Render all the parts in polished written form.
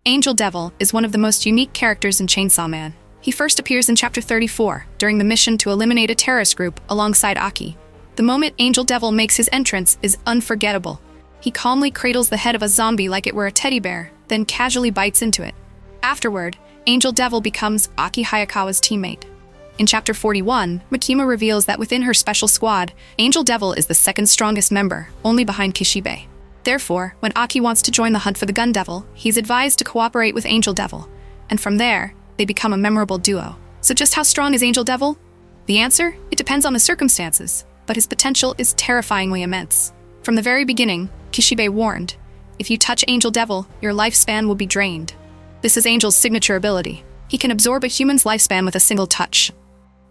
Angel Devil is one of the most unique characters in Chainsaw Man. He first appears in Chapter 34, during the mission to eliminate a terrorist group alongside Aki. The moment Angel Devil makes his entrance is unforgettable. He calmly cradles the head of a zombie like it were a teddy bear, then casually bites into it. Afterward, Angel Devil becomes Aki Hayakawa's teammate. In Chapter 41, Makima reveals that within her special squad, Angel Devil is the second strongest member, only behind Kishibe. Therefore, when Aki wants to join the hunt for the Gun Devil, he's advised to cooperate with Angel Devil, and from there, they become a memorable duo. So just how strong is Angel Devil? The answer? It depends on the circumstances, but his potential is terrifyingly immense. From the very beginning, Kishibe warned, if you touch Angel Devil, your lifespan will be drained. This is Angel's signature ability. He can absorb a human's lifespan with a single touch.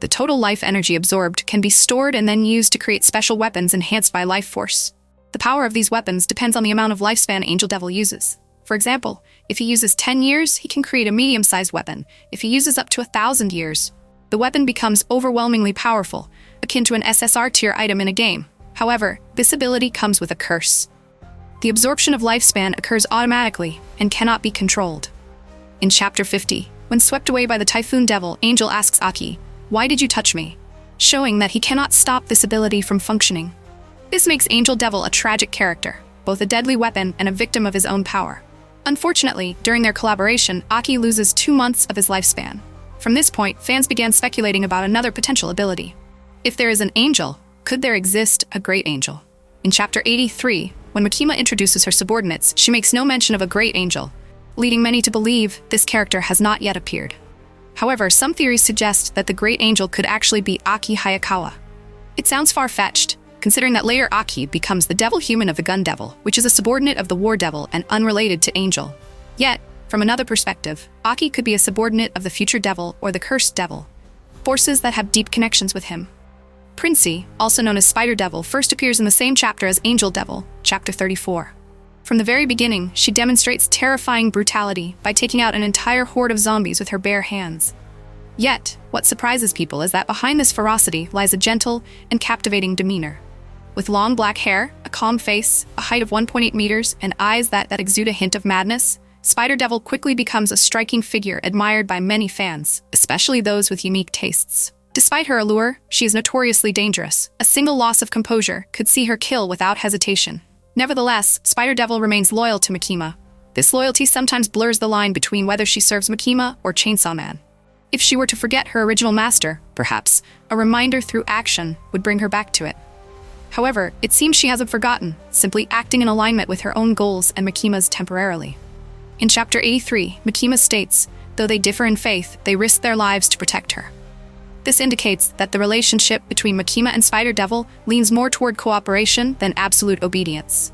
The total life energy absorbed can be stored and then used to create special weapons enhanced by life force. The power of these weapons depends on the amount of lifespan Angel Devil uses. For example, if he uses 10 years, he can create a medium-sized weapon. If he uses up to 1,000 years, the weapon becomes overwhelmingly powerful, akin to an SSR tier item in a game. However, this ability comes with a curse. The absorption of lifespan occurs automatically and cannot be controlled. In Chapter 50, when swept away by the Typhoon Devil, Angel asks Aki, "Why did you touch me?" showing that he cannot stop this ability from functioning. This makes Angel Devil a tragic character, both a deadly weapon and a victim of his own power. Unfortunately, during their collaboration, Aki loses 2 months of his lifespan. From this point, fans began speculating about another potential ability. If there is an angel, could there exist a great angel? In Chapter 83, when Makima introduces her subordinates, she makes no mention of a great angel, leading many to believe this character has not yet appeared. However, some theories suggest that the great angel could actually be Aki Hayakawa. It sounds far-fetched, considering that later Aki becomes the devil human of the Gun Devil, which is a subordinate of the War Devil and unrelated to Angel. Yet, from another perspective, Aki could be a subordinate of the Future Devil or the Cursed Devil, forces that have deep connections with him. Princi, also known as Spider Devil, first appears in the same chapter as Angel Devil, Chapter 34. From the very beginning, she demonstrates terrifying brutality by taking out an entire horde of zombies with her bare hands. Yet, what surprises people is that behind this ferocity lies a gentle and captivating demeanor. With long black hair, a calm face, a height of 1.8 meters, and eyes that exude a hint of madness, Spider Devil quickly becomes a striking figure admired by many fans, especially those with unique tastes. Despite her allure, she is notoriously dangerous. A single loss of composure could see her kill without hesitation. Nevertheless, Spider Devil remains loyal to Makima. This loyalty sometimes blurs the line between whether she serves Makima or Chainsaw Man. If she were to forget her original master, perhaps, a reminder through action would bring her back to it. However, it seems she hasn't forgotten, simply acting in alignment with her own goals and Makima's temporarily. In Chapter 83, Makima states, though they differ in faith, they risk their lives to protect her. This indicates that the relationship between Makima and Spider Devil leans more toward cooperation than absolute obedience.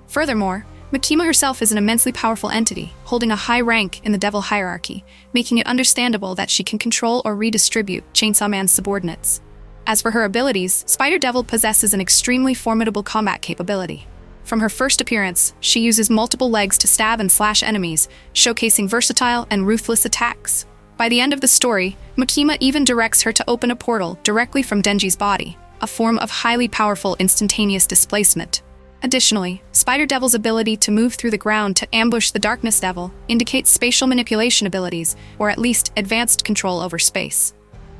Furthermore, Makima herself is an immensely powerful entity, holding a high rank in the Devil hierarchy, making it understandable that she can control or redistribute Chainsaw Man's subordinates. As for her abilities, Spider Devil possesses an extremely formidable combat capability. From her first appearance, she uses multiple legs to stab and slash enemies, showcasing versatile and ruthless attacks. By the end of the story, Makima even directs her to open a portal directly from Denji's body, a form of highly powerful instantaneous displacement. Additionally, Spider Devil's ability to move through the ground to ambush the Darkness Devil indicates spatial manipulation abilities, or at least advanced control over space.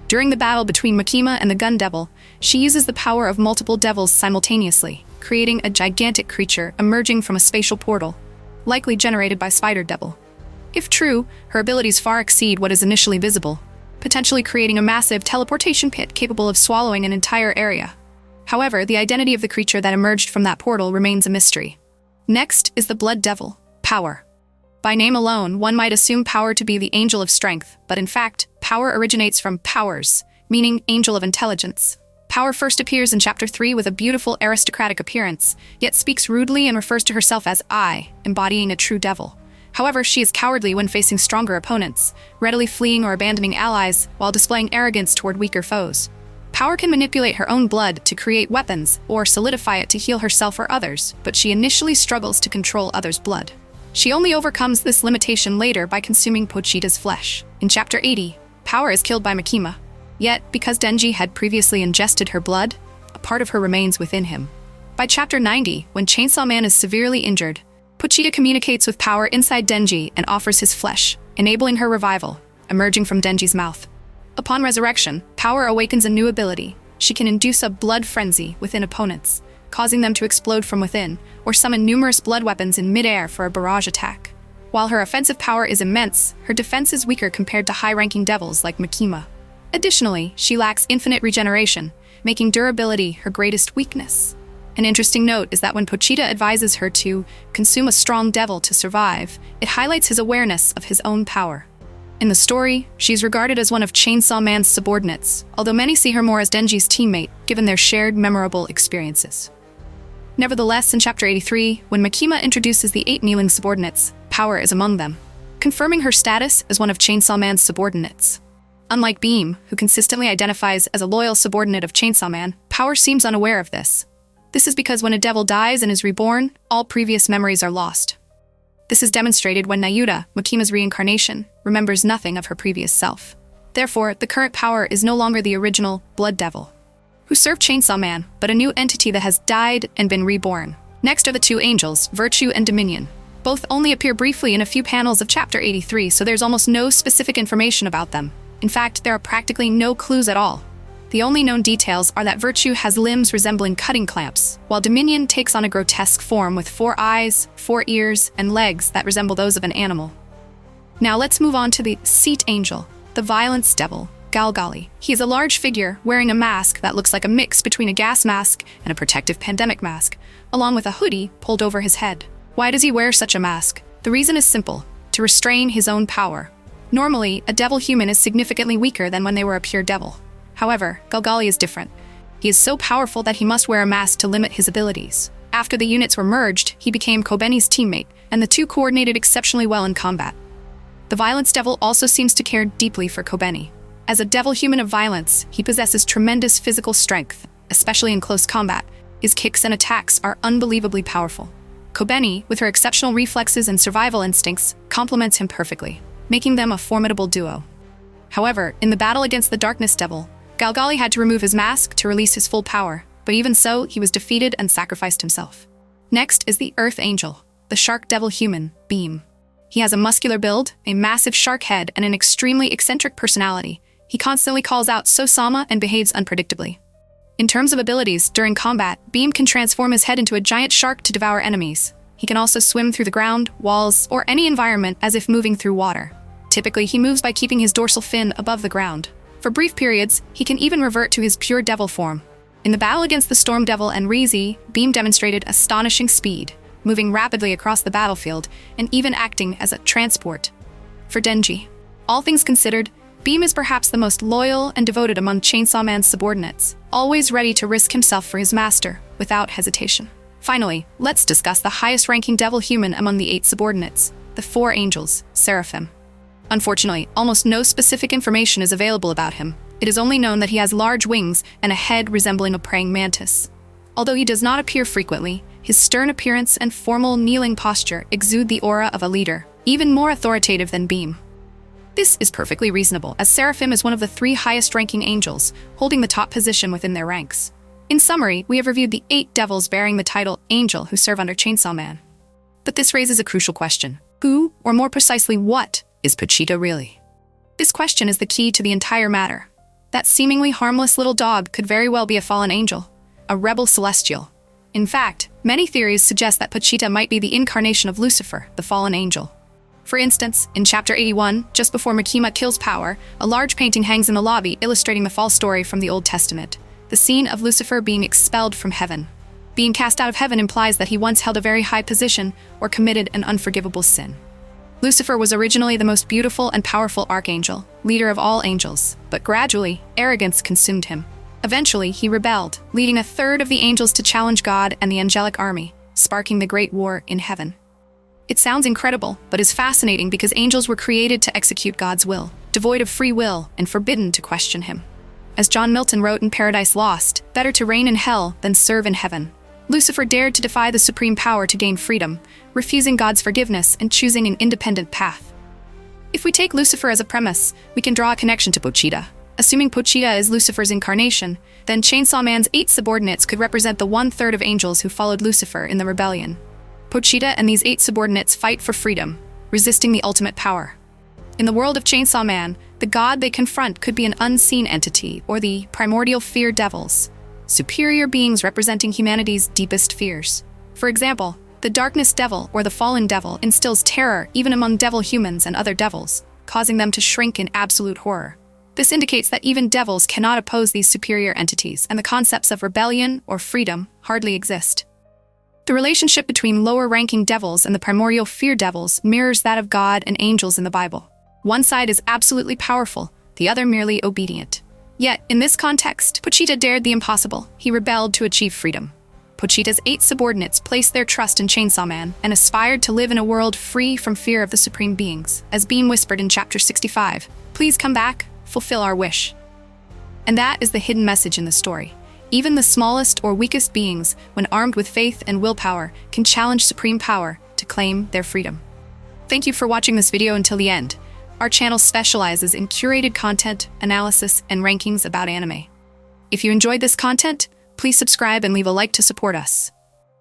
During the battle between Makima and the Gun Devil, she uses the power of multiple devils simultaneously, creating a gigantic creature emerging from a spatial portal, likely generated by Spider Devil. If true, her abilities far exceed what is initially visible, potentially creating a massive teleportation pit capable of swallowing an entire area. However, the identity of the creature that emerged from that portal remains a mystery. Next is the Blood Devil, Power. By name alone, one might assume Power to be the angel of strength, but in fact, Power originates from Powers, meaning angel of intelligence. Power first appears in Chapter 3 with a beautiful aristocratic appearance, yet speaks rudely and refers to herself as I, embodying a true devil. However, she is cowardly when facing stronger opponents, readily fleeing or abandoning allies while displaying arrogance toward weaker foes. Power can manipulate her own blood to create weapons or solidify it to heal herself or others, but she initially struggles to control others' blood. She only overcomes this limitation later by consuming Pochita's flesh. In Chapter 80, Power is killed by Makima. Yet, because Denji had previously ingested her blood, a part of her remains within him. By Chapter 90, when Chainsaw Man is severely injured, Pochita communicates with power inside Denji and offers his flesh, enabling her revival, emerging from Denji's mouth. Upon resurrection, power awakens a new ability. She can induce a blood frenzy within opponents, causing them to explode from within, or summon numerous blood weapons in midair for a barrage attack. While her offensive power is immense, her defense is weaker compared to high-ranking devils like Makima. Additionally, she lacks infinite regeneration, making durability her greatest weakness. An interesting note is that when Pochita advises her to consume a strong devil to survive, it highlights his awareness of his own power. In the story, she's regarded as one of Chainsaw Man's subordinates, although many see her more as Denji's teammate, given their shared memorable experiences. Nevertheless, in Chapter 83, when Makima introduces the 8 kneeling subordinates, power is among them, confirming her status as one of Chainsaw Man's subordinates. Unlike Beam, who consistently identifies as a loyal subordinate of Chainsaw Man, Power seems unaware of this. This is because when a devil dies and is reborn, all previous memories are lost. This is demonstrated when Nayuta, Makima's reincarnation, remembers nothing of her previous self. Therefore, the current Power is no longer the original Blood Devil, who served Chainsaw Man, but a new entity that has died and been reborn. Next are the 2 angels, Virtue and Dominion. Both only appear briefly in a few panels of Chapter 83, so there's almost no specific information about them. In fact, there are practically no clues at all. The only known details are that Virtue has limbs resembling cutting clamps, while Dominion takes on a grotesque form with 4 eyes, 4 ears, and legs that resemble those of an animal. Now let's move on to the Seat Angel, the Violence Devil, Galgali. He is a large figure wearing a mask that looks like a mix between a gas mask and a protective pandemic mask, along with a hoodie pulled over his head. Why does he wear such a mask? The reason is simple: to restrain his own power. Normally, a devil human is significantly weaker than when they were a pure devil. However, Galgali is different. He is so powerful that he must wear a mask to limit his abilities. After the units were merged, he became Kobeni's teammate, and the two coordinated exceptionally well in combat. The Violence Devil also seems to care deeply for Kobeni. As a devil human of violence, he possesses tremendous physical strength, especially in close combat. His kicks and attacks are unbelievably powerful. Kobeni, with her exceptional reflexes and survival instincts, complements him perfectly, making them a formidable duo. However, in the battle against the Darkness Devil, Galgali had to remove his mask to release his full power, but even so, he was defeated and sacrificed himself. Next is the Earth Angel, the Shark Devil human, Beam. He has a muscular build, a massive shark head, and an extremely eccentric personality. He constantly calls out "So-sama" and behaves unpredictably. In terms of abilities, during combat, Beam can transform his head into a giant shark to devour enemies. He can also swim through the ground, walls, or any environment as if moving through water. Typically, he moves by keeping his dorsal fin above the ground. For brief periods, he can even revert to his pure devil form. In the battle against the Storm Devil and Rizi, Beam demonstrated astonishing speed, moving rapidly across the battlefield and even acting as a transport for Denji. All things considered, Beam is perhaps the most loyal and devoted among Chainsaw Man's subordinates, always ready to risk himself for his master without hesitation. Finally, let's discuss the highest-ranking devil human among the 8 subordinates, the 4 angels, Seraphim. Unfortunately, almost no specific information is available about him. It is only known that he has large wings and a head resembling a praying mantis. Although he does not appear frequently, his stern appearance and formal kneeling posture exude the aura of a leader, even more authoritative than Beam. This is perfectly reasonable, as Seraphim is one of the 3 highest-ranking angels, holding the top position within their ranks. In summary, we have reviewed the 8 devils bearing the title Angel who serve under Chainsaw Man. But this raises a crucial question. Who, or more precisely what, is Pochita really? This question is the key to the entire matter. That seemingly harmless little dog could very well be a fallen angel, a rebel celestial. In fact, many theories suggest that Pochita might be the incarnation of Lucifer, the fallen angel. For instance, in Chapter 81, just before Makima kills Power, a large painting hangs in the lobby illustrating the false story from the Old Testament, the scene of Lucifer being expelled from heaven. Being cast out of heaven implies that he once held a very high position or committed an unforgivable sin. Lucifer was originally the most beautiful and powerful archangel, leader of all angels, but gradually, arrogance consumed him. Eventually, he rebelled, leading a third of the angels to challenge God and the angelic army, sparking the Great War in heaven. It sounds incredible, but is fascinating because angels were created to execute God's will, devoid of free will and forbidden to question him. As John Milton wrote in Paradise Lost, better to reign in hell than serve in heaven. Lucifer dared to defy the supreme power to gain freedom, refusing God's forgiveness and choosing an independent path. If we take Lucifer as a premise, we can draw a connection to Pochita. Assuming Pochita is Lucifer's incarnation, then Chainsaw Man's 8 subordinates could represent the 1/3 of angels who followed Lucifer in the rebellion. Pochita and these 8 subordinates fight for freedom, resisting the ultimate power. In the world of Chainsaw Man, the god they confront could be an unseen entity or the primordial fear devils, superior beings representing humanity's deepest fears. For example, the darkness devil or the fallen devil instills terror even among devil humans and other devils, causing them to shrink in absolute horror. This indicates that even devils cannot oppose these superior entities, and the concepts of rebellion or freedom hardly exist. The relationship between lower-ranking devils and the primordial fear devils mirrors that of God and angels in the Bible. One side is absolutely powerful, the other merely obedient. Yet, in this context, Pochita dared the impossible. He rebelled to achieve freedom. Pochita's 8 subordinates placed their trust in Chainsaw Man and aspired to live in a world free from fear of the supreme beings. As Beam whispered in chapter 65, "Please come back, fulfill our wish." And that is the hidden message in the story. Even the smallest or weakest beings, when armed with faith and willpower, can challenge supreme power to claim their freedom. Thank you for watching this video until the end. Our channel specializes in curated content, analysis, and rankings about anime. If you enjoyed this content, please subscribe and leave a like to support us.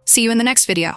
See you in the next video.